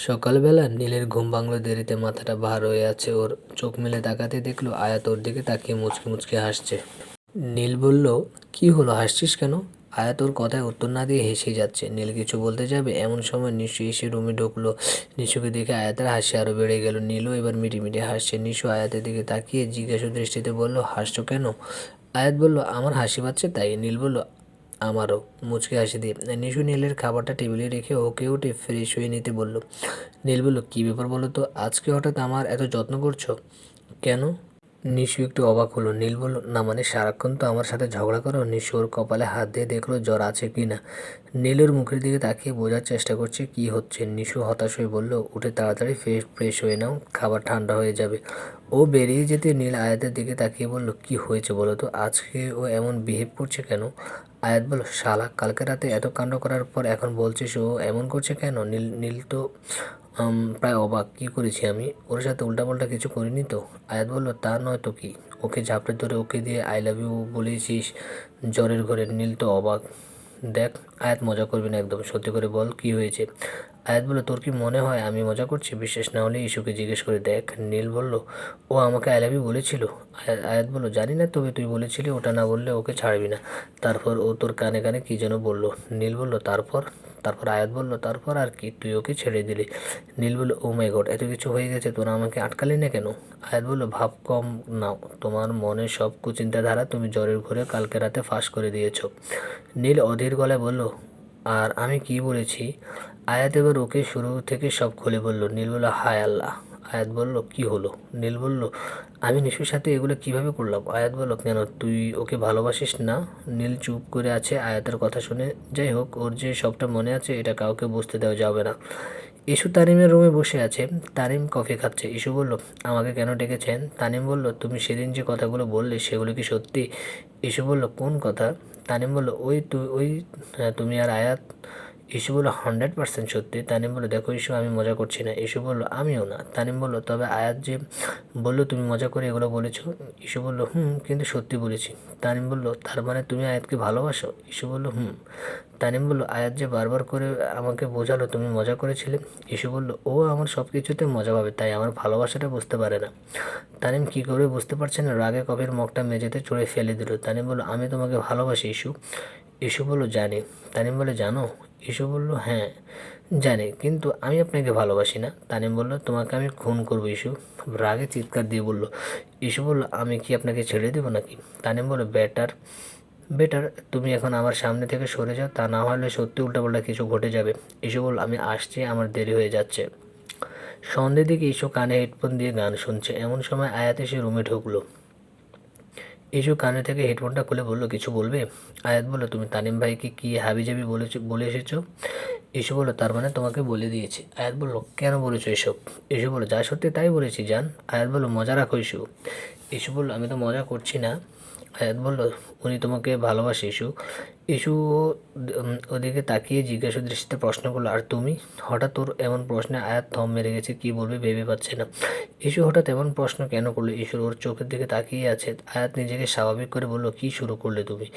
সকালবেলা নীলের ঘুম ভাঙল দেরিতে, মাথাটা ভার হয়ে আছে ওর। চোখ মেলে তাকাতে দেখলো আয়াত ওর দিকে তাকিয়ে মুচকি মুচকি হাসছে। নীল বলল, কি হলো, হাসছিস কেন? আয়াত ওর কথায় উত্তর না দিয়ে হেসে যাচ্ছে। নীল কিছু বলতে যাবে, এমন সময় নিশু এসে রুমে ঢুকলো। নিশুকে দেখে আয়াতের হাসি আরো বেড়ে গেল। নীলও এবার মিটিমিটি হাসছে। নিশু আয়াতের দিকে তাকিয়ে জিজ্ঞাসা দৃষ্টিতে বলল, হাসছো কেন? আয়াত বলল, আমার হাসি পাচ্ছে তাই। নীল বলল, আমারও, মুচকি হাসি দিয়ে। নিশু নীলের খাবারটা টেবিলে রেখে ওকে উঠে ফ্রেশ হয়ে নিতে বলল। নীল বলল, কী ব্যাপার বলো তো, আজকে হঠাৎ আমার এত যত্ন করছো কেন? নিশু একটু অবাক হলো। নীল বলল, না মানে সারাক্ষণ তো আমার সাথে ঝগড়া করো। নিশু ওর কপালে হাত দিয়ে দেখলো জ্বর আছে কি না। নীলের মুখের দিকে তাকিয়ে বোঝার চেষ্টা করছে কি হচ্ছে। নিশু হতাশ হয়ে বলল, উঠে তাড়াতাড়ি ফ্রেশ হয়ে নাও, খাবার ঠান্ডা হয়ে যাবে। ও বেরিয়ে যেতে নীল আয়াতের দিকে তাকিয়ে বলল, কি হয়েছে বলো তো, আজকে ও এমন বিহেভ করছে কেন? আয়াত বলল, শালা, কালকে রাতে এত কাণ্ড করার পর এখন বলছিস ও এমন করছে কেন? নীল নীল তো প্রায় অবাক, কী করেছি আমি? ওর সাথে উল্টাপাল্টা কিছু করিনি তো? আয়াত বলল, তা নয় তো কি, ওকে ঝাপটে ধরে ওকে দিয়ে আই লাভ ইউ বলেছিস জ্বরের ঘরে। নীল তো অবাক। দেখ আয়াত, মজা করবি না একদম, সত্যি করে বল কি হয়েছে। আয়াত বলল, তোর কি মনে হয় আমি মজা করছি? বিশ্বাস না হলে ইস্যুকে জিজ্ঞেস করে দেখ। নীল বলল, ও আমাকে আই লাভ ইউ বলেছিল? আয়াত বলল, জানি না, তবে তুই বলেছিলি ওটা না বললে ওকে ছাড়বি না। তারপর ও তোর কানে কানে কী যেন বলল। নীল বলল, তারপর? তারপর আয়াত বলল, তারপর আর কি, তুই ওকে ছেড়ে দিলি। নীল বলল, ও মাই গড, এত কিছু হয়ে গেছে, তোরা আমাকে আটকালি না কেন? আয়াত বলল, ভাব কম নাও, তোমার মনে সব কুচিন্তাধারা তুমি জ্বরের ঘরে কালকে রাতে ফাঁস করে দিয়েছ। নীল অধীর গলায় বলল, আর আমি কি বলেছি? আয়াত এবার ওকে শুরু থেকে সব খুলে বলল। নীল বলল, হায় আল্লাহ। আয়াত বলল, কি হলো? নীল বলল, আমি নিশুর সাথে এগুলো কিভাবে করলাম? আয়াত বলল, কেন, তুই ওকে ভালোবাসিস না? নীল চুপ করে আছে আয়াতের কথা শুনে। যাই হোক, ওর যে সবটা মনে আছে এটা কাউকে বুঝতে দেওয়া যাবে না। ইসু তানিমের রুমে বসে আছে। তানিম কফি খাচ্ছে। ইসু বলল, আমাকে কেন ডেকেছেন? তানিম বলল, তুমি সেদিন যে কথাগুলো বললে সেগুলো কি সত্যি? ইসু বলল, কোন কথা? তানিম বলল, তুমি আর আয়াত। ইসু বলল, 100% সত্যি। তানিম বলল, দেখো ইসু, আমি মজা করছি না। ইসু বলল, আমিও না। তানিম বলল, তবে আয়াত যে বললো তুমি মজা করে এগুলো বলেছো। ইসু বলল, কিন্তু সত্যি বলেছি। তানিম বলল, তার মানে তুমি আয়াতকে ভালোবাসো? ইসু বলল, তানিম বলল, আয়াত যে বারবার করে আমাকে বোঝালো তুমি মজা করেছিলে। ইসু বলল, ও আমার সব কিছুতে মজা পাবে, তাই আমার ভালোবাসাটা বুঝতে পারে না। তানিম কী করে বুঝতে পারছে না, রাগে কফির মগটা মেঝেতে ছুঁড়ে ফেলে দিল। তানিম বলল, আমি তোমাকে ভালোবাসি ইসু। ইসু বলল, জানি। তানিম বলে, জানো? ইসু বলল, হ্যাঁ জানি, কিন্তু আমি আপনাকে ভালোবাসি না। তানিম বলল, তোমাকে আমি খুন করবো ইসু। রাগে চিৎকার দিয়ে বলল। ইসু বলল, আমি কি আপনাকে ছেড়ে দেবো নাকি? তানিম বলল, বেটার বেটার, তুমি এখন আমার সামনে থেকে সরে যাও, তা না হলে সত্যি উল্টাপাল্টা কিছু ঘটে যাবে। ইসু বলল, আমি আসছি, আমার দেরি হয়ে যাচ্ছে। সন্ধ্যের দিকে ইসু কানে হেডফোন দিয়ে গান শুনছে। এমন সময় আয়াত এসে রুমে ঢুকলো। ইসু কানে থেকে হেডফোনটা খুলে বলল, কিছু বলবে? আয়াত বলল, তুমি তানিম ভাইকে কি হাবিজাবি বলে এসেছো? ইসু বলল, তার মানে তোমাকে বলে দিয়েছে। আয়াত বলল, কেন বলেছো এসব? ইসু বলল, যা সত্যি তাই বলেছি জান। আয়াত বলল, মজা রাখো ইসু। ইসু বলল, আমি তো মজা করছি না। আয়াত বলল, উনি তোমাকে ভালোবাসে ইসু। ইসু ওদিকে তাকিয়ে জিজ্ঞাসা দৃষ্টিতে প্রশ্ন করলো, আর তুমি? হঠাৎ ওর এমন প্রশ্নে আয়াত থম মেরে গেছে, কি বলবে ভেবে পাচ্ছে না। ইসু হঠাৎ এমন প্রশ্ন কেন করলো? ইসুর ওর চোখের দিকে তাকিয়ে আছে। আয়াত নিজেকে স্বাভাবিক করে বলল, কি শুরু করলে তুমি?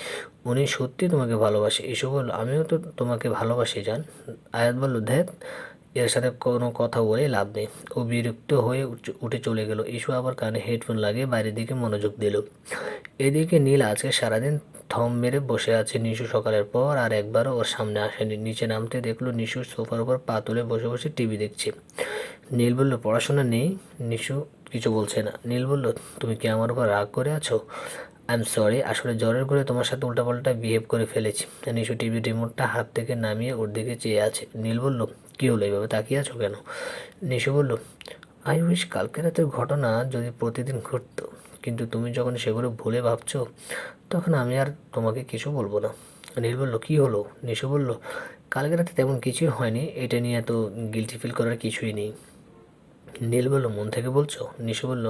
উনি সত্যি তোমাকে ভালোবাসে। ইসু বলল, আমিও তো তোমাকে ভালোবাসি জান। আয়াত বলল, ধ্যাত, এর সাথে কোনো কথা বলে লাভ নেই। ও বিরক্ত হয়ে উঠে চলে গেল। ইসু আবার কানে হেডফোন লাগিয়ে বাইরের দিকে মনোযোগ দিল। এদিকে নীল আজকে সারাদিন থম মেরে বসে আছে। নিশু সকালের পর আর একবারও ওর সামনে আসেনি। নিচে নামতে দেখলো নিশু সোফার উপর পা তুলে বসে বসে টিভি দেখছে। নীল বলল, পড়াশোনা নেই? নিশু কিছু বলছে না। নীল বলল, তুমি কি আমার উপর রাগ করে আছো? আই এম সরি, আসলে জ্বরের করে তোমার সাথে উল্টাপাল্টা বিহেভ করে ফেলেছি। নিশু টিভির রিমোটটা হাত থেকে নামিয়ে ওর দিকে চেয়ে আছে। নীল বলল, কী হলো, এইভাবে তাকিয়ে আছো কেন? নিশু বলল, আই উইশ কালকে রাতের ঘটনা যদি প্রতিদিন ঘটতো, কিন্তু তুমি যখন সেগুলো ভুলে ভাবছো, তখন আমি আর তোমাকে কিছু বলবো না। নীল বলল, কী হলো? নিশু বলল, কালকে রাতে তেমন কিছুই হয়নি, এটা নিয়ে এত গিলটি ফিল করার কিছুই নেই। নীল বলল, মন থেকে বলছো? নিশু বলল,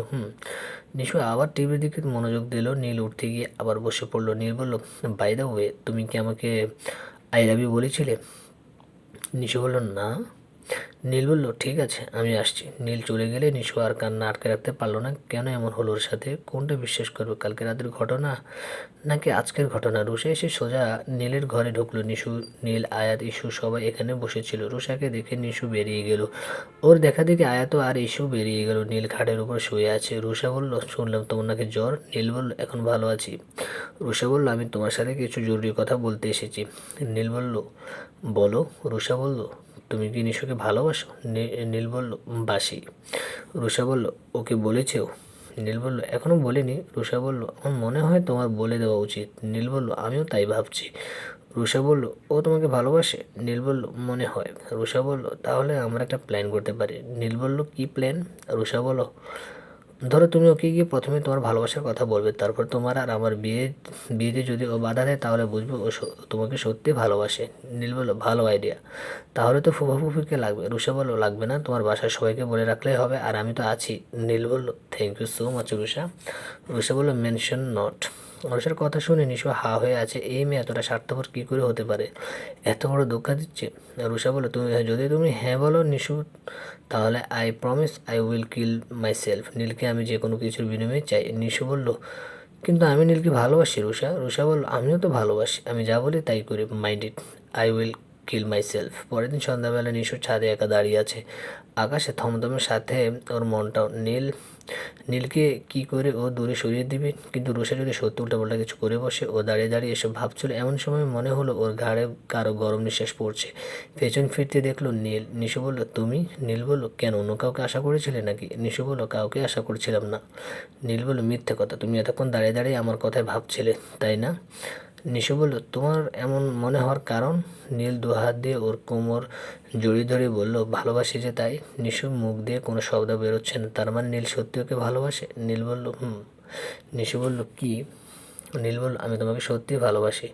নিশু আবার টিভির দিকে মনোযোগ দিল। নীল উঠতে গিয়ে আবার বসে পড়লো। নীল বলল, বাই দ্য ওয়ে, তুমি কি আমাকে আই লাভ ইউ বলেছিলে? নিশু বলল, না। নীল বলল, ঠিক আছে আমি আসছি। নীল চলে গেলে নিশু আর কান্না আটকে রাখতে পারলো না। কেন এমন হলো ওর সাথে? কোনটা বিশ্বাস করবে, কালকে রাতের ঘটনা নাকি আজকের ঘটনা? রুষা এসে সোজা নীলের ঘরে ঢুকলো। নিশু, নীল, আয়াত, ইস্যু সবাই এখানে বসেছিল। রুষাকে দেখে নিশু বেরিয়ে গেল। ওর দেখা দেখি আয়াত আর ইস্যু বেরিয়ে গেল। নীল খাটের উপর শুয়ে আছে। রুষা বলল, শুনলাম তোমার নাকি জ্বর। নীল বলল, এখন ভালো আছি। রুষা বলল, আমি তোমার সাথে কিছু জরুরি কথা বলতে এসেছি। নীল বলল, বলো। রুষা বলল, তুমি কি নিশুকে ভালোবাসো? নীল বলল, বাসি। রুষা বলল, ওকে বলেছেও? নীল বলল, এখনও বলিনি। রুষা বলল, আমার মনে হয় তোমার বলে দেওয়া উচিত। নীল বলল, আমিও তাই ভাবছি। রুষা বলল, ও তোমাকে ভালোবাসে? নীল বলল, মনে হয়। রুষা বলল, তাহলে আমরা একটা প্ল্যান করতে পারি। নীল বলল, কি প্ল্যান? রুষা বলল, ধরো তুমি ওকে গিয়ে প্রথমে তোমার ভালোবাসার কথা বলবে, তারপর তোমার আর আমার বিয়েতে যদি ও বাধা দেয় তাহলে বুঝবে ও তোমাকে সত্যি ভালোবাসে। নীল বলল, ভালো আইডিয়া। তাহলে তো ফুফা ফুফিকে লাগবে। রুষা বলল, লাগবে না, তোমার বাসার সবাইকে বলে রাখলেই হবে, আর আমি তো আছি। নীল বলল, thank you so much Rusha. Rusha বলল, মেনশন নট। রুষার কথা শুনে নিশু হা হয়ে আছে। এই মেয়ে এতটা স্বার্থপর কী করে হতে পারে, এত বড় ধোঁকা দিচ্ছে। রুষা বলল, যদি তুমি হ্যাঁ বলো নিশু, তাহলে I promise I will kill myself. নীলকে আমি যে কোনো কিছুর বিনিময়ে চাই। নিশু বলল, কিন্তু আমি নীলকে ভালোবাসি রুষা। রুষা বলল, আমিও তো ভালোবাসি, আমি যা বলি তাই করি। Mind it, I will kill my self. পরের দিন সন্ধ্যাবেলা নিশু ছাদে একা দাঁড়িয়ে আছে। আকাশে থমথমের সাথে ওর মনটাও। নীলকে কি করে ও দূরে সরিয়ে দিবে, কিন্তু রুষা যদি সত্যি উল্টাপাল্টা কিছু করে বসে। ও দাঁড়িয়ে দাঁড়িয়ে এসব ভাবছিল। এমন সময় মনে হলো ওর ঘাড়ে কারো গরম নিঃশ্বাস পড়ছে। পেছন ফিরতে দেখলো নীল। নিশু বলল, তুমি? নীল বলল, কেন, অন্য কাউকে আশা করেছিলে নাকি? নিশু বলল, কাউকে আশা করছিলাম না। নীল বলল, মিথ্যে কথা, তুমি এতক্ষণ দাঁড়িয়ে দাঁড়িয়ে আমার কথায় ভাবছিলে, তাই না? নিশু বলল, তোমার এমন মনে হওয়ার কারণ? নীল দু হাত দিয়ে ওর কোমর জড়িয়ে ধরে বলল, ভালোবাসি যে তাই। নিশুর মুখ দিয়ে কোনো শব্দ বেরোচ্ছে না। তার মানে নীল সত্যি ওকে ভালোবাসে? নীল বলল, হুম। নিশু বলল, কি? নীল বলল, আমি তোমাকে সত্যিই ভালোবাসি।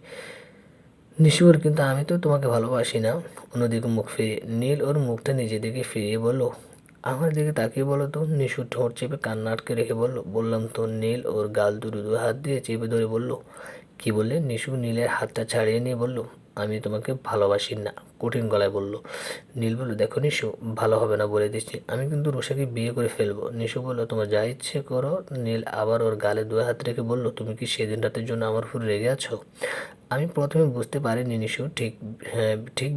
নিশু বলল, কিন্তু আমি তো তোমাকে ভালোবাসি না। অন্যদিকে মুখ ফিরিয়ে নীল ওর মুখটা নিজের দিকে ফিরিয়ে বলল, আমার দিকে তাকিয়ে বলো তো। নিশু ঠোঁট চেপে কান্না আটকে রেখে বলল, বললাম তো। নীল ওর গাল দুটো দু হাত দিয়ে চেপে ধরে বলল, কি বললে? নিশু নীলের হাতটা ছাড়িয়ে নিয়ে বলল, আমি তোমাকে ভালোবাসি না। কঠিন গলায় বলল। নীল বলল, দেখো নিশু, ভালো হবে না বলে দিচ্ছি, আমি কিন্তু রুষাকে বিয়ে করে ফেলবো। নিশু বলল, তোমার যা ইচ্ছে করো। নীল আবার ওর গালে দু হাত রেখে বলল, তুমি কি সেদিন রাতের জন্য আমার উপর রেগে আছো? আমি প্রথমে বুঝতে পারিনি নিশু, হ্যাঁ ঠিক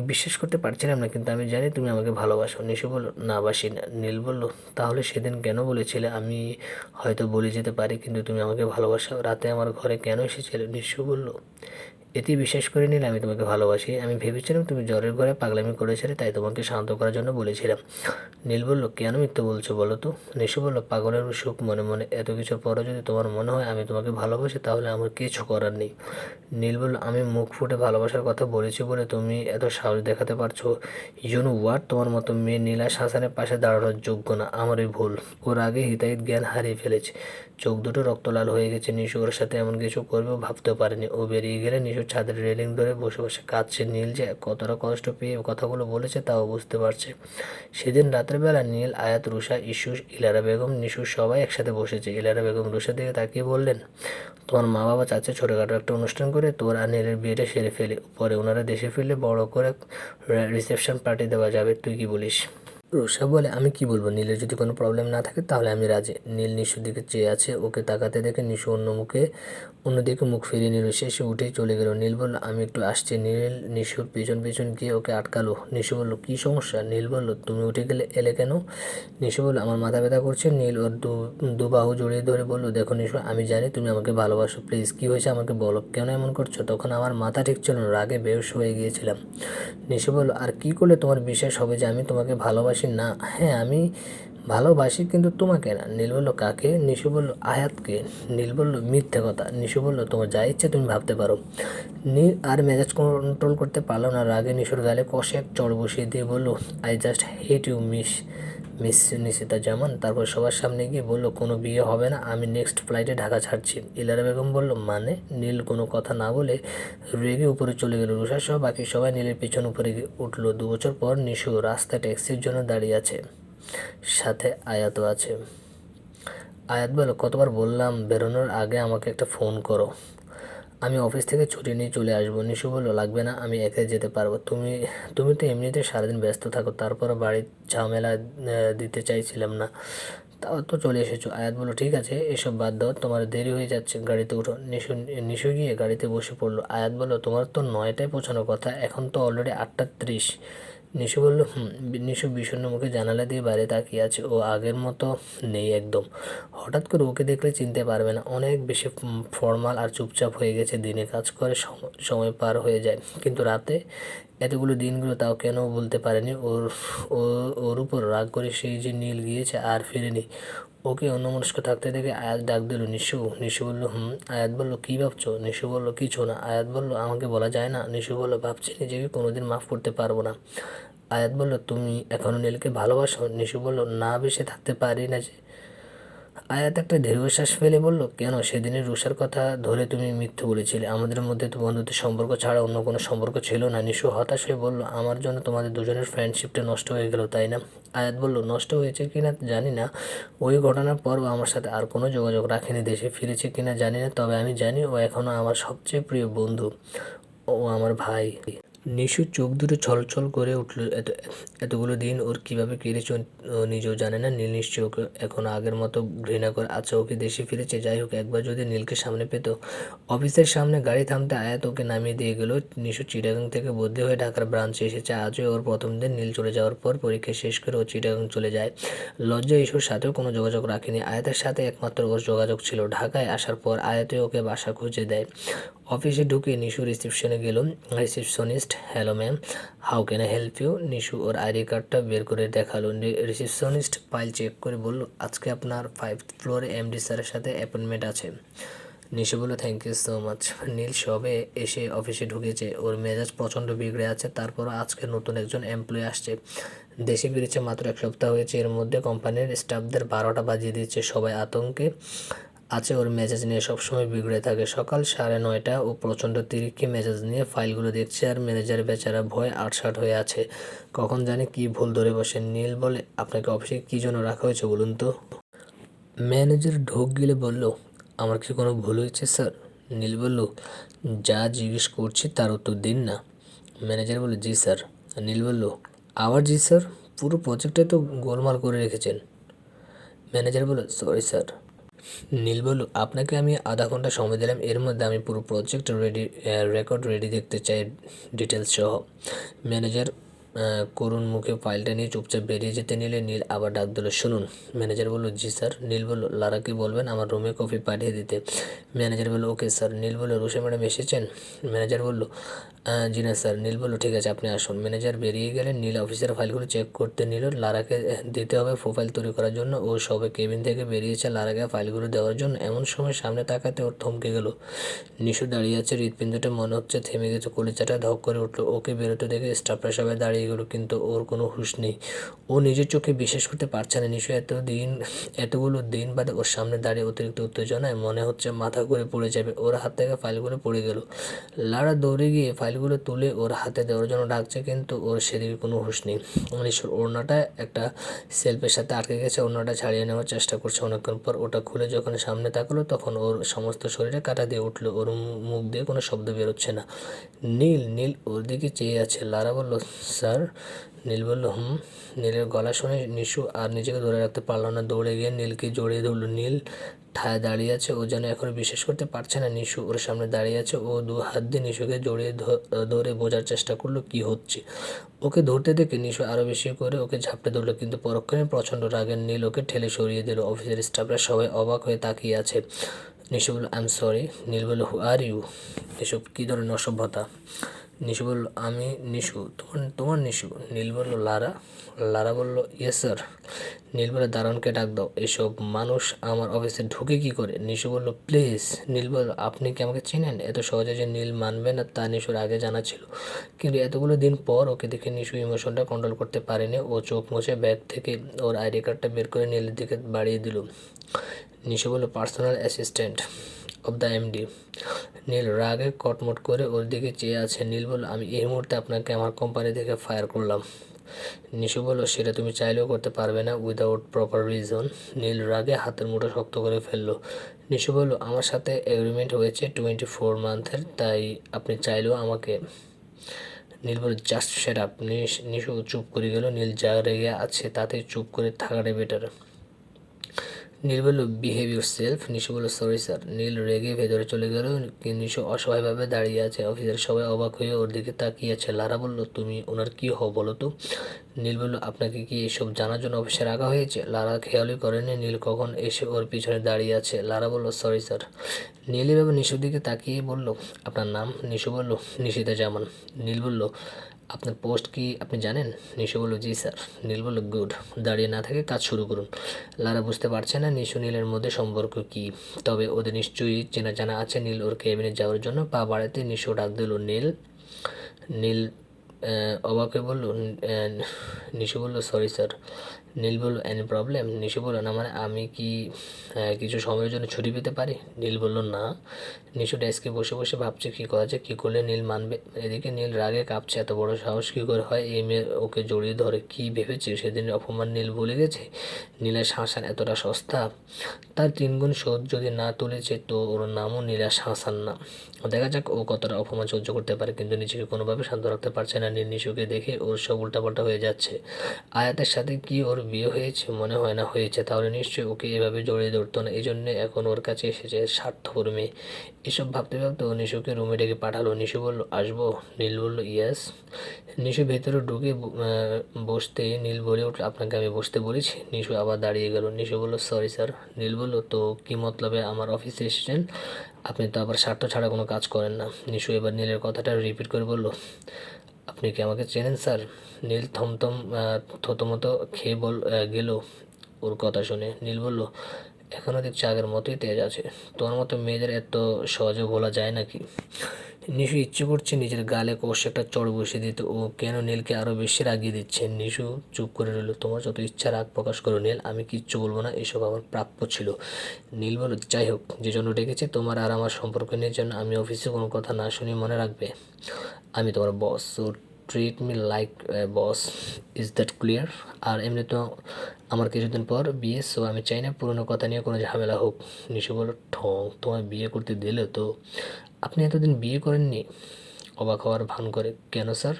বিশ্বাস করতে পারছিলাম না, কিন্তু আমি জানি তুমি আমাকে ভালোবাসো। নিশু বলল, না বাসি না। নীল বলল, তাহলে সেদিন কেন বলেছিলে? আমি হয়তো বলে যেতে পারি, কিন্তু তুমি আমাকে ভালোবাসো। রাতে আমার ঘরে কেন এসেছিলে? নিশু বলল, এতেই বিশ্বাস করে নিলে আমি তোমাকে ভালোবাসি। আমি ভেবেছিলাম তুমি জ্বরের ঘরে পাগলামি করেছিলে, তাই তোমাকে শান্ত করার জন্য বলেছিলাম। নীল বলল, কেন মিথ্যে বলছো বলো তো? নিশু বলল, পাগলের সুখ মনে মনে। এত কিছুর পরও যদি তোমার মনে হয় আমি তোমাকে ভালোবাসি, তাহলে আমার কিছু করার নেই। নীল বলল, আমি মুখ ফুটে ভালোবাসার কথা বলেছি বলে তুমি এত সাহস দেখাতে পারছো? ইউনো হোয়াট, তোমার মতো মেয়ে নীলাশ হাসানের পাশে দাঁড়ানোর যোগ্য না। আমারই ভুল। ওর আগে হিতাহিত জ্ঞান হারিয়ে ফেলেছে। চোখ দুটো রক্ত লাল হয়ে গেছে। নিশু ওর সাথে এমন কিছু করবেও ভাবতেও পারেনি। ও বেরিয়ে গেলে নিশু ছাদের রেলিং ধরে বসে বসে কাঁদছে। নীল যে কতটা কষ্ট পেয়ে কথাগুলো বলেছে তাও বুঝতে পারছে। সেদিন রাতের বেলা নীল, আয়াত, রুষা, ইস্যু, ইলারা বেগম, নিশু সবাই একসাথে বসেছে। ইলারা বেগম রুষার দিকে তাকিয়ে বললেন, তোমার মা বাবা চাচ্ছে ছোটোখাটো একটা অনুষ্ঠান করে তোর আর নীলের বিয়েটা সেরে ফেলে, পরে ওনারা দেশে ফিরলে বড় করে রিসেপশন পার্টি দেওয়া যাবে, তুই কি বলিস? রুষা বলে, আমি কি বলবো, নীলের যদি কোনো প্রবলেম না থাকে তাহলে আমি রাজি। নীল নিশুর দিকে চেয়ে আছে। ওকে তাকাতে দেখে নিশু অন্যদিকে মুখ ফিরিয়ে নিল। সে উঠেই চলে গেল। নীল বলল, আমি একটু আসছি। নীল নিশুর পেছন পেছন গিয়ে ওকে আটকালো। নিশু বলল, কি সমস্যা? নীল বলল, তুমি উঠে এলে কেন? নিশু বলল, আমার মাথা ব্যথা করছে। নীল ওর দু বাহু জড়িয়ে ধরে বলল, দেখো নিশু, আমি জানি তুমি আমাকে ভালোবাসো, প্লিজ কী হয়েছে আমাকে বলো, কেন এমন করছো? তখন আমার মাথা ঠিক ছিল না, রাগে বেহুশ হয়ে গিয়েছিলাম। নিশু বলল, আর কি করলে তোমার বিশ্বাস হবে যে আমি তোমাকে ভালোবাসি না? হ্যাঁ আমি ভালোবাসি, কিন্তু তোমাকে না। নীল বলল, কাকে? নিশু বলল, আয়াতকে। নীল বলল, মিথ্যে কথা। নিশু বলল, তোমার যা ইচ্ছে তুমি ভাবতে পারো। নীল আর মেজাজ কন্ট্রোল করতে পারলো না। রাগে নিশুর গালে কষে এক চড় বসিয়ে দিয়ে বলল, I just hate you miss Nishita Zaman. তারপর সবার সামনে গিয়ে বলল, কোনো বিয়ে হবে না, আমি নেক্সট ফ্লাইটে ঢাকা ছাড়ছি। ইলারা বেগম বলল, মানে? নীল কোনো কথা না বলে রেগে উপরে চলে গেল। রুষা সহ বাকি সবাই নীলের পিছন উপরে উঠল। 2 বছর পর নিশু রাস্তায় ট্যাক্সির জন্য দাঁড়িয়ে আছে, সাথে আয়াতও আছে। আয়াত বলল, কতবার বললাম বেরোনোর আগে আমাকে একটা ফোন করো। আমি অফিস থেকে ছুটি নিয়ে চলে আসবো। নিশু বলল, লাগবে না, আমি একাই যেতে পারবো। তুমি তুমি তো এমনিতে সারাদিন ব্যস্ত থাকো, তারপরে বাড়ির ঝামেলা দিতে চাইছিলাম না, তাও তো চলে এসেছো। আয়াত বলল, ঠিক আছে, এসব বাদ দাও, তোমার দেরি হয়ে যাচ্ছে, গাড়িতে উঠো। নিশু গিয়ে গাড়িতে বসে পড়লো। আয়াত বলল, তোমার তো 9টায় পৌঁছানোর কথা, এখন তো অলরেডি 8:30। নিশু বলল, নিশু বিষণ্ণ মুখে জানালা দিয়ে বাইরে তাকিয়ে আছে। ও আগের মতো নেই একদম। হঠাৎ করে ওকে দেখলে চিনতে পারবে না, অনেক বেশি ফর্মাল আর চুপচাপ হয়ে গেছে। দিনে কাজ করে সময় পার হয়ে যায়, কিন্তু রাতে এতগুলো দিনগুলো তাও কেন বলতে পারেনি। ওর উপর রাগ করে সেই যে নীল গিয়েছে আর ফিরেনি। ওকে অন্যমনস্ক থাকতে দেখে আয়াত ডাক দিল, নিশু। নিশু বলল, আয়াত বলল, কী ভাবছো? নিশু বলল, কিছু না। আয়াত বলল, আমাকে বলা যায় না? নিশু বলল, ভাবছি নিজেকে কোনোদিন মাফ করতে পারবো না। আয়াত বলল, তুমি এখনো নীলকে ভালোবাসো? নিশু বলল, না, বেশি থাকতে পারি না যে। আয়াত একটা দীর্ঘশ্বাস ফেলে বলল, কেন? সেদিনের রুষার কথা ধরে তুমি মিথ্যে বলেছিলে। আমাদের মধ্যে তো বন্ধুত্বের সম্পর্ক ছাড়া অন্য কোনো সম্পর্ক ছিল না। নিশু হতাশ হয়ে বলল, আমার জন্য তোমাদের দুজনের ফ্রেন্ডশিপটা নষ্ট হয়ে গেল, তাই না? আয়াত বলল, নষ্ট হয়েছে কিনা জানি না, ওই ঘটনার পর ও আমার সাথে আর কোনো যোগাযোগ রাখেনি। দেশে ফিরেছে কিনা জানি না, তবে আমি জানি ও এখনও আমার সবচেয়ে প্রিয় বন্ধু। ও আমার ভাই। নিশু চোখ দুটো ছলছল করে উঠল। এতগুলো দিন ওর কীভাবে কেটেছে ও নিজেও জানে না। নীল নিশ্চয় ওকে এখন আগের মতো ঘৃণা করে। আচ্ছা, ওকে দেশে ফিরেছে, যাই হোক, একবার যদি নীলকে সামনে পেত। অফিসের সামনে গাড়ি থামতে আয়াত ওকে নামিয়ে দিয়ে গেল। নিশু চিটাগাং থেকে বদলি হয়ে ঢাকার ব্রাঞ্চে এসেছে। আজই ওর প্রথম দিন। নীল চলে যাওয়ার পর পরীক্ষা শেষ করে ও চিটাগাং চলে যায়। লজ্জা ইস্যুর সাথেও কোনো যোগাযোগ রাখেনি। আয়াতের সাথে একমাত্র ওর যোগাযোগ ছিল। ঢাকায় আসার পর আয়াতে ওকে বাসা খুঁজে দেয়। অফিসে ঢুকে নিশু রিসেপশনে গেল। Receptionist, hello ma'am, how can I help you? Nishu ওর আইডি কার্ডটা বের করে দেখালো। রিসেপশনিস্ট ফাইল চেক করে বলল, আজকে আপনার 5th ফ্লোরে এমডি স্যারের সাথে অ্যাপয়েন্টমেন্ট আছে। নিশু বলল, থ্যাংক ইউ সো মাচ। নীল সবে এসে অফিসে ঢুকেছে, ওর মেজাজ প্রচণ্ড বিগড়ে আছে। তারপরও আজকে নতুন একজন এমপ্লয়ি আসছে। দেশে ফিরেছে মাত্র 1 সপ্তাহ হয়েছে। এর মধ্যে কোম্পানির স্টাফদের 12টা বাজিয়ে দিচ্ছে। সবাই আতঙ্কে আছে। ওর মেজাজ নিয়ে সবসময় বিগড়ে থাকে। সকাল 9:30 ও প্রচণ্ড তিরিক্ষি মেজাজ নিয়ে ফাইলগুলো দেখছে, আর ম্যানেজার বেচারা ভয় আটসাট হয়ে আছে, কখন জানি কি ভুল ধরে বসে। নীল বলে, আপনাকে অফিসে কী জন্য রাখা হয়েছে বলুন তো? ম্যানেজার ঢোক গিলে বলল, আমার কি কোনো ভুল হয়েছে স্যার? নীল বলল, যা জিজ্ঞেস করছি তার উত্তর দিন না। ম্যানেজার বলল, জি স্যার। নীল বলল, আবার জি স্যার? পুরো প্রজেক্টে তো গোলমাল করে রেখেছেন। ম্যানেজার বলল, সরি স্যার। নীল বলল, আপনাকে আমি আধা ঘন্টা সময় দিলাম, এর মধ্যে আমি পুরো প্রজেক্ট রেকর্ড রেডি দেখতে চাই, ডিটেলস সহ। ম্যানেজার করুণ মুখে ফাইলটা নিয়ে চুপচাপ বেরিয়ে যেতে নিলে নীল আবার ডাক দিল, শুনুন। ম্যানেজার বলল, জি স্যার। নীল বলল, লারাকে বলবেন আমার রুমে কফি পাঠিয়ে দিতে। ম্যানেজার বলল, ওকে স্যার। নীল বলল, রুষা ম্যাডাম এসেছেন? ম্যানেজার বলল, জি না স্যার। নীল বলল, ঠিক আছে, আপনি আসুন। ম্যানেজার বেরিয়ে গেলেন। নীল অফিসের ফাইলগুলো চেক করতে নিল। লারাকে দিতে হবে প্রোফাইল তৈরি করার জন্য। ও সবে কেবিন থেকে বেরিয়েছে লারাকে ফাইলগুলো দেওয়ার জন্য। এমন সময় সামনে তাকাতে ওর থমকে গেল। নিশু দাঁড়িয়ে আছে, হৃৎপিণ্ডটা মনে হচ্ছে থেমে গেছে, কলিজাটা ধক করে উঠলো। ওকে বেরোতে দেখে স্টাফরা সবাই দাঁড়িয়ে গেল, কিন্তু ওর কোনো হুঁশ নেই। ও নিজের চোখে বিশ্বাস করতে পারছে না। নিশু এতগুলো দিন বাদে ওর সামনে দাঁড়িয়ে। অতিরিক্ত উত্তেজনায় মনে হচ্ছে মাথা ঘুরে পড়ে যাবে। ওর হাত থেকে ফাইলগুলো পড়ে গেল। লারা দৌড়ে গিয়ে ফাইলগুলো তুলে ওর হাতে দেওয়ার জন্য ডাকছে, কিন্তু ওর সেদিকে কোনো হুঁশ নেই। নিশুর ওড়নাটা একটা সেলফের সাথে আটকে গেছে। ওড়নাটা ছাড়িয়ে নেওয়ার চেষ্টা করছে। অনেকক্ষণ পর ওটা খুলে যখন সামনে তাকালো, তখন ওর সমস্ত শরীরে কাঁটা দিয়ে উঠলো। ওর মুখ দিয়ে কোনো শব্দ বেরোচ্ছে না। নীল ওর দিকে চেয়ে আছে। লারা বলল, স্যার। নীল বলল, নীলের গলা শুনে নিশু আর নিজেকে ধরে রাখতে পারল না। দৌড়ে গিয়ে নীলকে জড়িয়ে ধরল। নীল ঠায় দাঁড়িয়ে আছে। ও যেন এখনো বিশ্বাস করতে পারছে না নিশু ওর সামনে দাঁড়িয়ে আছে। ও 2 হাত দিয়ে নিশুকে জড়িয়ে ধরে বোঝার চেষ্টা করলো কি হচ্ছে। ওকে ধরতে দেখে নিশু আরও বেশি করে ওকে ঝাপটে ধরলো, কিন্তু পরক্ষণে প্রচণ্ড রাগের নীল ওকে ঠেলে সরিয়ে দিল। অফিসের স্টাফরা সবাই অবাক হয়ে তাকিয়ে আছে। নিশু বলল, আই এম সরি। নীল বলল, হু আর ইউ? এসব কী ধরনের অসভ্যতা? নিশু বলল, আমি নিশু। তোমার নিশু? নীল বলল, লারা। লারা বলল, ইয়েস স্যার। নীল বলল, দারোয়ানকে ডাক দাও। এসব মানুষ আমার অফিসে ঢুকে কি করে? নিশু বলল, প্লিজ। নীল বলল, আপনি কি আমাকে চেনেন? এত সহজে যে নীল মানবে না তা নিশুর আগে জানা ছিল, কিন্তু এতগুলো দিন পর ওকে দেখে নিশু ইমোশনটা কন্ট্রোল করতে পারেনি। ও চোখ মুছে ব্যাগ থেকে ওর আইডি কার্ডটা বের করে নীলের দিকে বাড়িয়ে দিল। নিশু বলল, personal assistant of the MD. Neel রাগে কটমট করে ওর দিকে চেয়ে আছে। নীল বলল, আমি এই মুহূর্তে আপনাকে আমার কোম্পানি থেকে ফায়ার করলাম। নিশু বলল, সেটা তুমি চাইলেও করতে পারবে না উইদাউট প্রপার রিজন। নীল রাগে হাতের মুঠো শক্ত করে ফেললো। নিশু বলল, আমার সাথে এগ্রিমেন্ট হয়েছে 24 মান্থের, তাই আপনি চাইলেও আমাকে। নীল বলল, জাস্ট শেট আপ। নিশু চুপ করে গেল। নীল যা রেগে আছে তাতে চুপ করে থাকাটাই বেটার। নীল বলল, বিহেভ ইউর সেলফ। নিশু বলল, সরি স্যার। নীল রেগে ভেতরে চলে গেল। নিশু অসহায়ভাবে দাঁড়িয়ে আছে। অফিসের সবাই অবাক হয়ে ওর দিকে তাকিয়ে আছে। লারা বলল, তুমি ওনার কি হও বলো তো? নীল বলল, আপনাকে কি এসব জানার জন্য অফিসে রাখা হয়েছে? লারা খেয়ালই করেনি নীল কখন এসে ওর পিছনে দাঁড়িয়ে আছে। লারা বলল, সরি স্যার। নীল এভাবে নিশুর দিকে তাকিয়ে বলল, আপনার নাম? নিশু বলল, নিশিতা জামান। নীল বলল, আপনার পোস্ট কি আপনি জানেন? নিশু বলল, জি স্যার। নীল বলল, গুড। দাঁড়িয়ে না থেকে কাজ শুরু করুন। লারা বুঝতে পারছে না নিশু নীলের মধ্যে সম্পর্ক কি, তবে ওদের নিশ্চয়ই চেনা জানা আছে। নীল ওর কেবিনে যাওয়ার জন্য পা বাড়াতে নিশু ডাক দিল, নীল। নীল অবাক হয়ে বলল, নিশু বলল, সরি স্যার। নীল বলল, এনি প্রবলেম? নিশু বলল, না মানে আমি কি কিছু সময়ের জন্য ছুটি পেতে পারি? নীল বলল, না। নিশু ডেস্কে বসে বসে ভাবছে কী করা যায়, কী করলে নীল মানবে। এদিকে নীল রাগে কাঁপছে। এত বড় সাহস কী করে হয় এই মেয়ে ওকে জড়িয়ে ধরে? কী ভেবেছে সেদিনের অপমান নীল ভুলে গেছে? নীলা হাসান এতটা সস্তা? তার 3 গুণ শোধ যদি না তুলেছে তো ওর নামও নীলা হাসান না। দেখা যাক ও কতটা অপমান সহ্য করতে পারে। কিন্তু নিজেকে কোনোভাবে শান্ত রাখতে পারছে না নীল। নিশুকে দেখে ওর সব উল্টাপাল্টা হয়ে যাচ্ছে। আয়াতের সাথে কি ওর বিয়ে হয়েছে? মনে হয় না হয়েছে। তাহলে নিশ্চয়ই ওকে এভাবে জড়িয়ে ধরতো না। এই জন্যে এখন ওর কাছে এসেছে স্বার্থপর মেয়ে। এসব ভাবতে ভাবতে ও নিশুকে রুমে ডেকে পাঠালো। নিশু বলল, আসবো? নীল বলল, ইয়েস। নিশু ভেতরে ঢুকে বসতে নীল বলে উঠল, আপনাকে আমি বসতে বলেছি? নিশু আবার দাঁড়িয়ে গেল। নিশু বলল, সরি স্যার। নীল বলল, তো কি মতলবে আমার অফিসে এসেছেন? আপনি তো আবার স্বার্থ ছাড়া কোনো কাজ করেন না। নিশু এবার নীলের কথাটা রিপিট করে বলল, আপনি কি আমাকে চেনেন স্যার? নীল থতমত খেয়ে গেল ওর কথা শুনে। নীল বলল, এখনও দেখছি আগের মতোই তেজ আছে। তোমার মতো মেয়েদের এত সহজে বলা যায় নাকি? নিশু ইচ্ছে করছে নিজের গালে কষে একটা চড় বসিয়ে দিতে। ও কেন নীলকে আরও বেশি রাগিয়ে দিচ্ছে। নিশু চুপ করে রইল। তোমার যত ইচ্ছা রাগ প্রকাশ করো নীল, আমি কিচ্ছু বলবো না। এসব আমার প্রাপ্য ছিল। নীল বলল, যাই হোক, যে জন্য ডেকেছে তোমার আর আমার সম্পর্ক নিয়ে যেন আমি অফিসে কোনো কথা না শুনি মনে রাখবে। আমি তোমার boss, so treat me like boss. Is that clear? আর এমনি তো আমার কিছুদিন পর বিয়ে, সো আমি চাই না পুরনো কথা নিয়ে কোনো ঝামেলা হোক। নিশু বলল, ঠং, তোমায় বিয়ে করতে দিলে তো? আপনি এতদিন বিয়ে করেননি? অবাক হওয়ার ভান করে, কেন স্যার?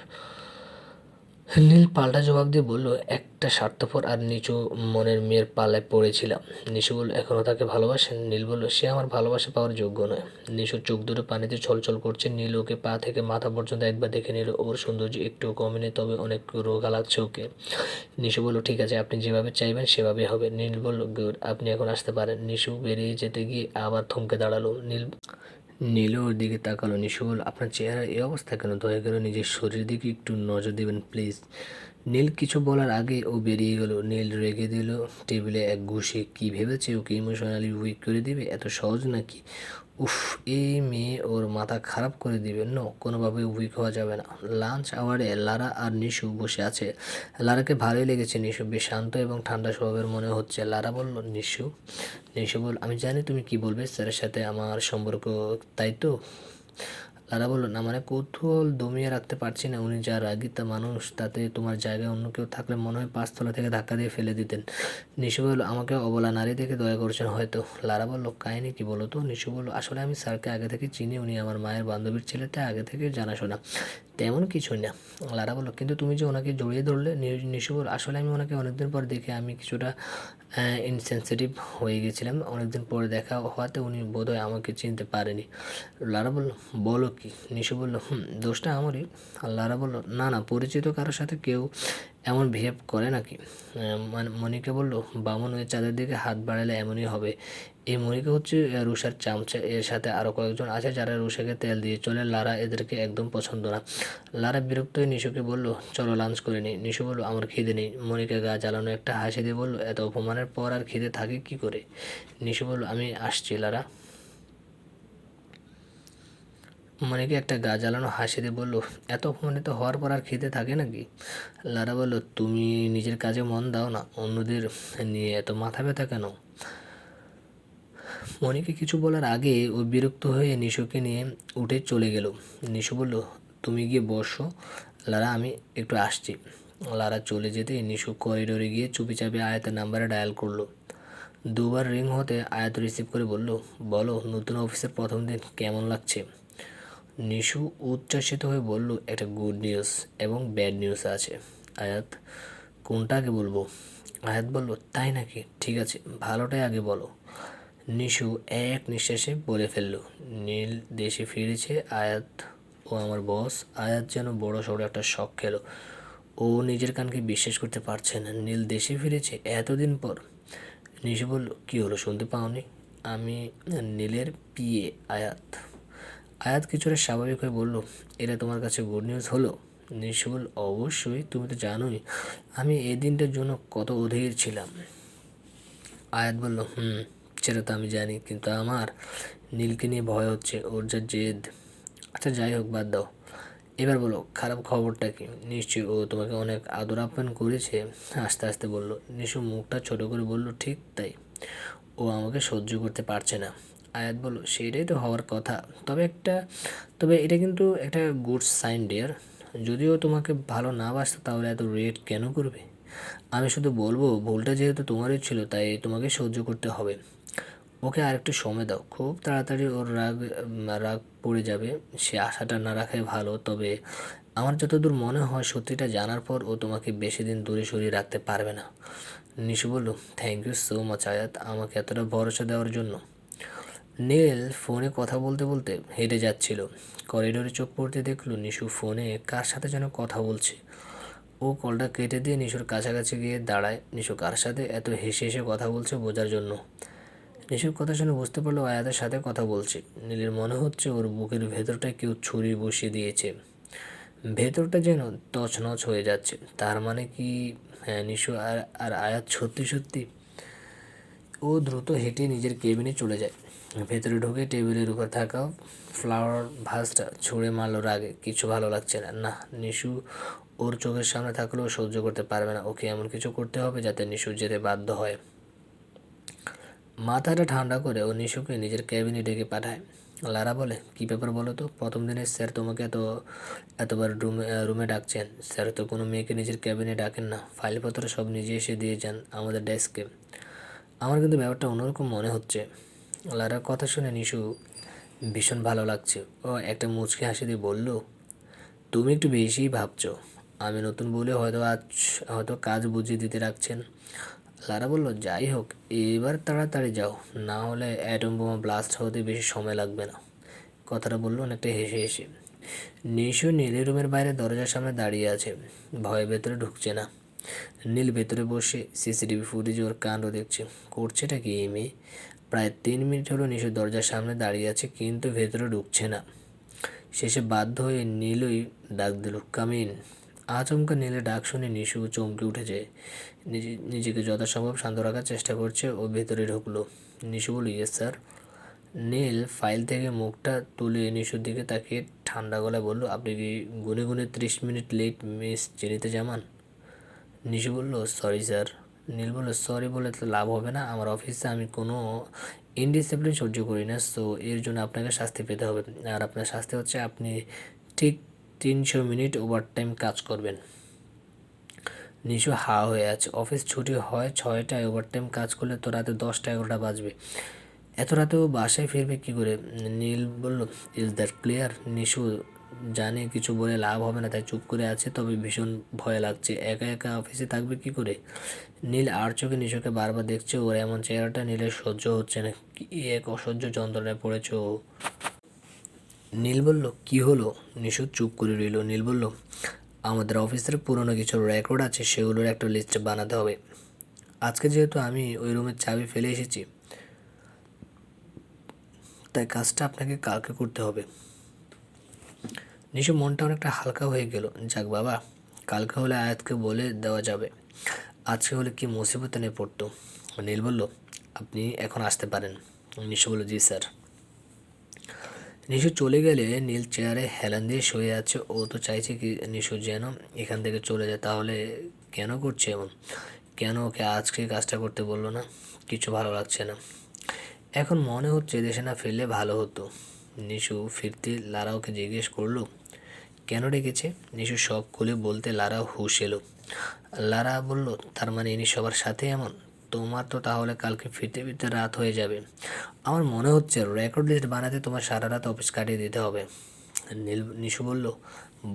নীল পাল্টা জবাব দিয়ে বলল, একটা স্বার্থপর আর নিচু মনের মেয়ের পাল্লায় পড়েছিলাম। নিশু বলল, এখনও তাকে ভালোবাসেন? নীল বলল, সে আমার ভালোবাসা পাওয়ার যোগ্য নয়। নিশুর চোখ দুটো পানিতে ছলছল করছে। নীল ওকে পা থেকে মাথা পর্যন্ত একবার দেখে নিল। ওর সৌন্দর্য একটুও কমেনি, তবে অনেক রোগা লাগছে ওকে। নিশু বলল, ঠিক আছে, আপনি যেভাবে চাইবেন সেভাবেই হবে। নীল বলল, গুড, আপনি এখন আসতে পারেন। নিশু বেরিয়ে যেতে গিয়ে আবার থমকে দাঁড়ালো। নীলও ওর দিকে তাকালো। নিশু বলল, আপনার চেহারার এই অবস্থা কেন? দয়া করে নিজের শরীরের দিকে একটু নজর দেবেন প্লিজ। নীল কিছু বলার আগে ও বেরিয়ে গেল। নীল রেখে দিল টেবিলে এক ঘুষি। কি ভেবেছে ওকে ইমোশনালি উইক করে দিবে? এত সহজ নাকি? উফ, এই মেয়ে ওর মাথা খারাপ করে দিবে। নো, কোনোভাবে উইক হওয়া যাবে না। লাঞ্চ আওয়ারে লারা আর নিশু বসে আছে। লারাকে ভালোই লেগেছে। নিশু বেশ শান্ত এবং ঠান্ডা স্বভাবের মনে হচ্ছে। লারা বলল, নিশু বলল, আমি জানি তুমি কি বলবে, স্যারের সাথে আমার সম্পর্ক, তাই তো? লারা বলল, না মানে কৌতূহল দমিয়ে রাখতে পারছি না। উনি যা রাগী মানুষ, তাতে তোমার জায়গায় অন্য কেউ থাকলে মনে হয় 5 তলা থেকে ধাক্কা দিয়ে ফেলে দিতেন। নিশু বলল, আমাকে অবলা নারী দেখে দয়া করছেন হয়তো। লারা বলল, কাহিনী কি বলো তো? নিশু বলল, আসলে আমি স্যারকে আগে থেকে চিনি। উনি আমার মায়ের বান্ধবীর ছেলেতে আগে থেকে জানাশোনা, তেমন কিছুই না। লারা বলল, কিন্তু তুমি যে ওনাকে জড়িয়ে ধরলে? নিশু বলল, আসলে আমি ওনাকে অনেকদিন পর দেখে আমি কিছুটা ইনসেনসিটিভ হয়ে গেছিলাম। অনেকদিন পরে দেখা হওয়াতে উনি বোধহয় আমাকে চিনতে পারেনি। লারা বলল, বলো কি? নিশু বলল, দোষটা আমারই। আর লারা বলল, না না, পরিচিত কারোর সাথে কেউ এমন বিহেভ করে নাকি? মনিকা বলল, বামন ওই চাঁদের দিকে হাত বাড়ালে এমনই হবে। এই মনিকা হচ্ছে রুষার চামচা। এর সাথে আরও কয়েকজন আছে যারা রুষাকে তেল দিয়ে চলে। লারা এদেরকে একদম পছন্দ না। লারা বিরক্ত হয়ে নিশুকে বলল, চলো লাঞ্চ করে নিই। নিশু বলল, আমার খিদে নেই। মনিকা গা জ্বালানো একটা হাসি দিয়ে বলল, এত অপমানের পর আর খিদে থাকে কি করে? নিশু বলল, আমি আসছি লারা। মনিকা একটা গা জ্বালানো হাসি দিয়ে বলল, এত অপমানিত হওয়ার পর আর খিদে থাকে নাকি? লারা বলল, তুমি নিজের কাজে মন দাও না, অন্যদের নিয়ে এত মাথা ব্যথা কেন? মনিকা কিছু বলার আগে ও বিরক্ত হয়ে নিশুকে নিয়ে উঠে চলে গেল। নিশু বলল, তুমি গিয়ে বসো লারা, আমি একটু আসছি। লারা চলে যেতেই নিশু করিডোরে গিয়ে চুপিচাপি আয়াতের নাম্বারে ডায়াল করলো। দুবার রিং হতে আয়াত রিসিভ করে বলল, বলো নতুন অফিসের প্রথম দিন কেমন লাগছে? নিশু উচ্ছ্বাসিত হয়ে বলল, একটা গুড নিউজ এবং ব্যাড নিউজ আছে। আয়াত, কোনটা আগে বলবো? আয়াত বলল, তাই নাকি, ঠিক আছে ভালোটাই আগে বলো। নিশু এক নিঃশ্বাসে বলে ফেলল, নীল দেশে ফিরেছে। আয়াত ও আমার বস। আয়াত যেন বড় সড়ো একটা শক খেলো। ও নিজের কানকে বিশ্বাস করতে পারছে না। নীল দেশে ফিরেছে এতদিন পর। নিশু বলল, কি হলো শুনতে পাওনি? আমি নীলের পিএ আয়াত। আয়াত কিছুটা স্বাভাবিক হয়ে বলল, এটা তোমার কাছে গুড নিউজ হলো? নিশু বলল, অবশ্যই, তুমি তো জানোই আমি এই দিনটার জন্য কত অধীর ছিলাম। আয়াত বলল, সেটা তো আমি জানি, কিন্তু আমার নীলকে নিয়ে ভয় হচ্ছে, ওর যা জেদ। আচ্ছা যাই হোক, বাদ দাও, এবার বলো খারাপ খবরটা কি? নিশ্চয়ই ও তোমাকে অনেক আদর আপ্যায়ন করেছে। আস্তে আস্তে বলল। নিশু মুখটা ছোট করে বলল, ঠিক তাই, ও আমাকে সহ্য করতে পারছে না। আয়াত বলল, সেটাই তো হওয়ার কথা। তবে এটা কিন্তু একটা গুড সাইন ডিয়ার। যদিও তোমাকে ভালো না বাসতো তাহলে এত রেট কেন করবে? আমি শুধু বলবো, ভুলটা যেহেতু তোমারই ছিল তাই তোমাকে সহ্য করতে হবে। ওকে আর একটু সময় দাও, খুব তাড়াতাড়ি ওর রাগ রাগ পড়ে যাবে। সে আশাটা না রাখাই ভালো। তবে আমার যতদূর মনে হয় সত্যিটা জানার পর ও তোমাকে বেশি দিন দূরে সরিয়ে রাখতে পারবে না। নিশু বলল, থ্যাংক ইউ সো মাচ আয়াত, আমাকে এতটা ভরসা দেওয়ার জন্য। নীল ফোনে কথা বলতে বলতে হেঁটে যাচ্ছিল। করিডোরে চোখ পড়তে দেখলো নিশু ফোনে কার সাথে যেন কথা বলছে। ও কলটা কেটে দিয়ে নিশুর কাছাকাছি গিয়ে দাঁড়ায়। নিশু কার সাথে এত হেসে হেসে কথা বলছে বোঝার জন্য। নিশুর কথা শুনে বুঝতে পারলো আয়াতের সাথে কথা বলছে। নীলের মনে হচ্ছে ওর বুকের ভেতরটায় কেউ ছুরি বসিয়ে দিয়েছে। ভেতরটা যেন তছনছ হয়ে যাচ্ছে। তার মানে কি, হ্যাঁ, নিশু আর আর আয়াত সত্যি সত্যি? ও দ্রুত হেঁটে নিজের কেবিনে চলে যায়। ভেতরে ঢুকে টেবিলের উপর থাকা ফ্লাওয়ার ভাসটা ছুঁড়ে মারল রাগে। কিছু ভালো লাগছে না। না, নিশু ওর চোখের সামনে থাকলেও সহ্য করতে পারবে না। ওকে এমন কিছু করতে হবে যাতে নিশু যেতে বাধ্য হয়। মাথাটা ঠান্ডা করে ও নিশুকে নিজের ক্যাবিনে ডেকে পাঠায়। লারা বলে, কী ব্যাপার বলো তো? প্রথম দিনে স্যার তোমাকে এতবার রুমে ডাকছেন। স্যার তো কোনো মেয়েকে নিজের ক্যাবিনে ডাকেন না, ফাইলপত্র সব নিজে এসে দিয়ে যান আমাদের ডেস্কে। আমার কিন্তু ব্যাপারটা অন্যরকম মনে হচ্ছে। লারার কথা শুনে নিশু ভীষণ ভালো লাগছে। ও একটা মুচকি হাসি দিয়ে বলল, তুমি একটু বেশিই ভাবছো। আমি নতুন বলে হয়তো কাজ বুঝিয়ে দিতে রাখছেন। লারা বলল, যাই হোক, এবার তাড়াতাড়ি যাও, না হলে অ্যাটম বোমা ব্লাস্ট হতে বেশি সময় লাগবে না। কথাটা বললো অনেকটা হেসে হেসে। নিশু নীলের রুমের বাইরে দরজার সামনে দাঁড়িয়ে আছে, ভয়ে ভেতরে ঢুকছে না। নীল ভেতরে বসে সিসিটিভি ফুটেজে ওর কাণ্ড দেখছে। করছেটা কি এই মেয়ে? প্রায় 3 মিনিট হলো নিশু দরজার সামনে দাঁড়িয়ে আছে, কিন্তু ভেতরে ঢুকছে না। শেষে বাধ্য হয়ে নীলই ডাক দিল, কামিন। আচমকা নীলের ডাক শুনে নিশু চমকে উঠেছে। নিজেকে যথাসম্ভব শান্ত রাখার চেষ্টা করছে। ও ভেতরে ঢুকলো। নিশু বলল, ইয়েস স্যার। নীল ফাইল থেকে মুখটা তুলে নিশুর দিকে তাকিয়ে ঠান্ডা গলায় বলল, আপনি কি গুনে গুনে 30 মিনিট লেট মিস জেনিতে জামান? নিশু বলল, সরি স্যার। নীল বলল, সরি বলে তো লাভ হবে না, আমার অফিসে আমি কোনো ইনডিসিপ্লিন সহ্য করি না, সো এর জন্য আপনাকে শাস্তি পেতে হবে। আর আপনার শাস্তি হচ্ছে আপনি ঠিক 300 মিনিট ওভারটাইম কাজ করবেন। নিশু হা হয়ে আছে। অফিস ছুটি হয় 6টায়, ওভারটাইম কাজ করলে তো রাতে 10টা 11টা বাজবে। এত রাতেও বাসায় ফিরবে কী করে? নীল বলল, ইজ দ্যাট ক্লিয়ার? নিশু জানে কিছু বলে লাভ হবে না তাই চুপ করে আছে, তবে ভীষণ ভয় লাগছে। একা একা অফিসে থাকবে কি করে? নীল আর চোখে নিশুকে বারবার দেখছে। ওর এমন চেহারাটা নীলের সহ্য হচ্ছে না। কি এক অসহ্য যন্ত্রণায় পড়েছে ও। নীল বলল, কি হলো? নিশু চুপ করে রইল। নীল বলল, আমাদের অফিসের পুরনো কিছু রেকর্ড আছে, সেগুলোর একটা লিস্ট বানাতে হবে। আজকে যেহেতু আমি ওই রুমের চাবি ফেলে এসেছি, তাই কাজটা আপনাকে কালকে করতে হবে। নিশু মনটা অনেকটা হালকা হয়ে গেল। যাক বাবা, কালকে হলে আয়াতকে বলে দেওয়া যাবে। আজকে হলে কি মুসিবতে নিয়ে পড়তো। নীল বলল, আপনি এখন আসতে পারেন। নিশু বলল, জি স্যার। নিশু চলে গেলে নীল চেয়ারে হেলান দিয়ে শুয়ে আছে। ও তো চাইছে কি নিশু যেন এখান থেকে চলে যায়। তাহলে কেন করছে এমন? কেন ওকে আজকে কাজটা করতে বললো না? কিছু ভালো লাগছে না। এখন মনে হচ্ছে দেশে না ফিরলে ভালো হতো। নিশু ফিরতে লারা ওকে জিজ্ঞেস করলো, কেন ডেকেছে? নিশু সব খুলে বলতে লারা হুঁশ এলো। লারা বলল, তার মানে ইনি সবার সাথে এমন? তোমার তো তাহলে কালকে ফিরতে ফিরতে রাত হয়ে যাবে। আমার মনে হচ্ছে রেকর্ড লিস্ট বানাতে তোমার সারা রাত অফিস কাটিয়ে দিতে হবে। নিশু বলল,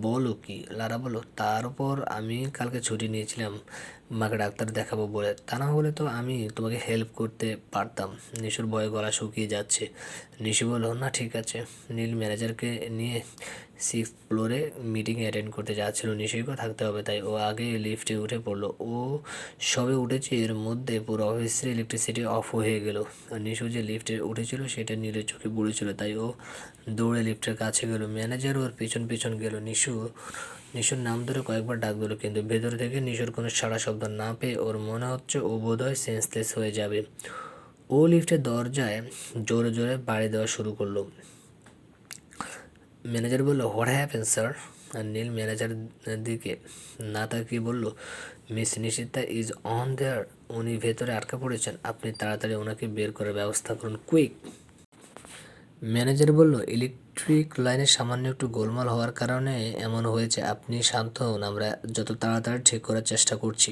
বলো কি? লারা বলল, তার উপর আমি কালকে ছুটি নিয়েছিলাম মাকে ডাক্তার দেখাবো বলে, তা না হলে তো আমি তোমাকে হেল্প করতে পারতাম। নিশুর ভয়ে গলা শুকিয়ে যাচ্ছে। নিশু বলল, না ঠিক আছে। নীল ম্যানেজারকে নিয়ে 6th ফ্লোরে মিটিং অ্যাটেন্ড করতে যাচ্ছিল। নিশুকে থাকতে হবে, তাই ও আগে লিফটে উঠে পড়লো। ও সবে উঠেছে, এর মধ্যে পুরো অফিসের ইলেকট্রিসিটি অফ হয়ে গেল। আর নিশু যে লিফটে উঠেছিল সেটা নীলের চোখে পড়েছিল, তাই ও দৌড়ে লিফটের কাছে গেল। ম্যানেজার ওর পিছন পিছন গেল। নিশুর নাম ধরে কয়েকবার ডাক দিল, কিন্তু ভেতর থেকে নিশুর কোনো সাড়া শব্দ না পেয়ে ওর মনে হচ্ছে ও বোধহয় সেন্সলেস হয়ে যাবে। ও লিফটের দরজায় জোরে জোরে বাড়ি দেওয়া শুরু করলো। ম্যানেজার বলল, হোয়াট হ্যাপেন স্যার? আর নীল ম্যানেজার দিকে না তাকিয়ে বলল, miss Nishita is on there. উনি ভেতরে আটকা পড়েছেন, আপনি তাড়াতাড়ি ওনাকে বের করার ব্যবস্থা করুন, কুইক। ম্যানেজার বলল, ইলেকট্রিক লাইনের সামান্য একটু গোলমাল হওয়ার কারণে এমন হয়েছে, আপনি শান্ত হন, আমরা যত তাড়াতাড়ি ঠিক করার চেষ্টা করছি।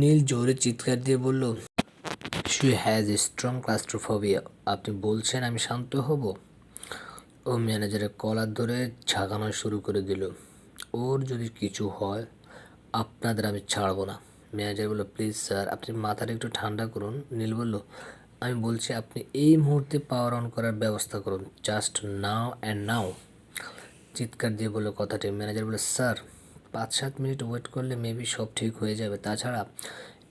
নীল জোরে চিৎকার দিয়ে বলল, she has a strong claustrophobia. আপনি বলছেন আমি শান্ত হব? ও ম্যানেজারের কলার ধরে ঝাঁকানো শুরু করে দিল। ওর যদি কিছু হয় আপনাদের আমি ছাড়বো না। ম্যানেজার বলল, প্লিজ স্যার, আপনি মাথাটা একটু ঠান্ডা করুন। নীল বলল, আমি বলছি আপনি এই মুহূর্তে পাওয়ার অন করার ব্যবস্থা করুন, জাস্ট নাও অ্যান্ড নাও। চিৎকার দিয়ে বললো কথাটি। ম্যানেজার বলল, স্যার 5-7 মিনিট ওয়েট করলে মেবি সব ঠিক হয়ে যাবে। তাছাড়া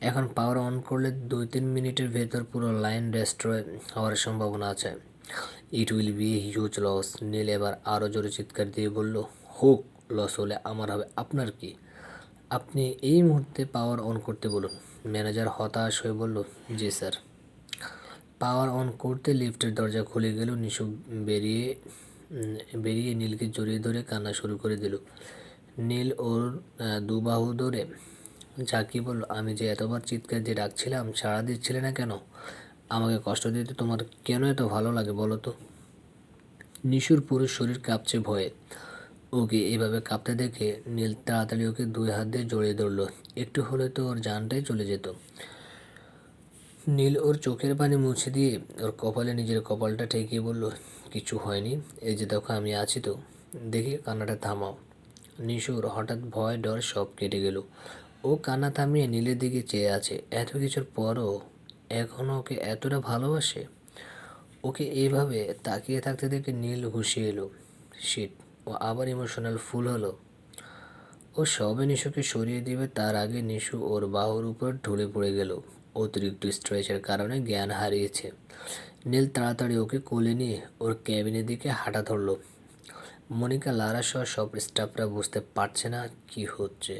এখন পাওয়ার অন করলে 2-3 মিনিটের ভেতর পুরো লাইন ডেস্ট্রয় হওয়ার সম্ভাবনা আছে। It will be huge loss. Neel এবার আরও জোরে চিৎকার দিয়ে বলল, হোক, লস হলে আমার হবে, আপনার কি? আপনি এই মুহূর্তে পাওয়ার অন করতে বলুন। ম্যানেজার হতাশ হয়ে বলল, জি স্যার। পাওয়ার অন করতে লিফটের দরজা খুলে গেল। নিশু বেরিয়ে নীলকে জড়িয়ে ধরে কান্না শুরু করে দিল। নীল ওর দুবাহু ধরে ঝাঁকিয়ে বলল, আমি যে এতবার চিৎকার দিয়ে ডাকছিলাম, সাড়া দিচ্ছিলে না কেন? আমাকে কষ্ট দিতে তোমার কেন এত ভালো লাগে বলো তো? নিশুর পুরো শরীর কাঁপছে ভয়ে। ওকে এভাবে কাঁপতে দেখে নীল তাড়াতাড়ি ওকে 2 হাত দিয়ে জড়িয়ে ধরল। একটু হলে তো ওর জানটাই চলে যেত। নীল ওর চোখের পানি মুছে দিয়ে ওর কপালে নিজের কপালটা ঠেকিয়ে বলল, কিছু হয়নি, এই যে দেখো আমি আছি তো, দেখি কান্নাটা থামাও। নিশুর হঠাৎ ভয় ডর সব কেটে গেল। ও কান্না থামিয়ে নীলের দিকে চেয়ে আছে। এত কিছুর পরও এখনও ওকে এতটা ভালোবাসে। ওকে এইভাবে তাকিয়ে থাকতে দেখে নীল হুঁশে এলো। শিট, ও আবার ইমোশনাল ফুল হলো। ও সবে নিশুকে সরিয়ে দিবে তার আগে নিশু ওর বাহুর উপর ঢলে পড়ে গেল। অতিরিক্ত স্ট্রেচের কারণে জ্ঞান হারিয়েছে। নীল তাড়াতাড়ি ওকে কোলে নিয়ে ওর ক্যাবিনের দিকে হাঁটা ধরল। মনিকা, লারা সহ সব স্টাফরা বুঝতে পারছে না কি হচ্ছে।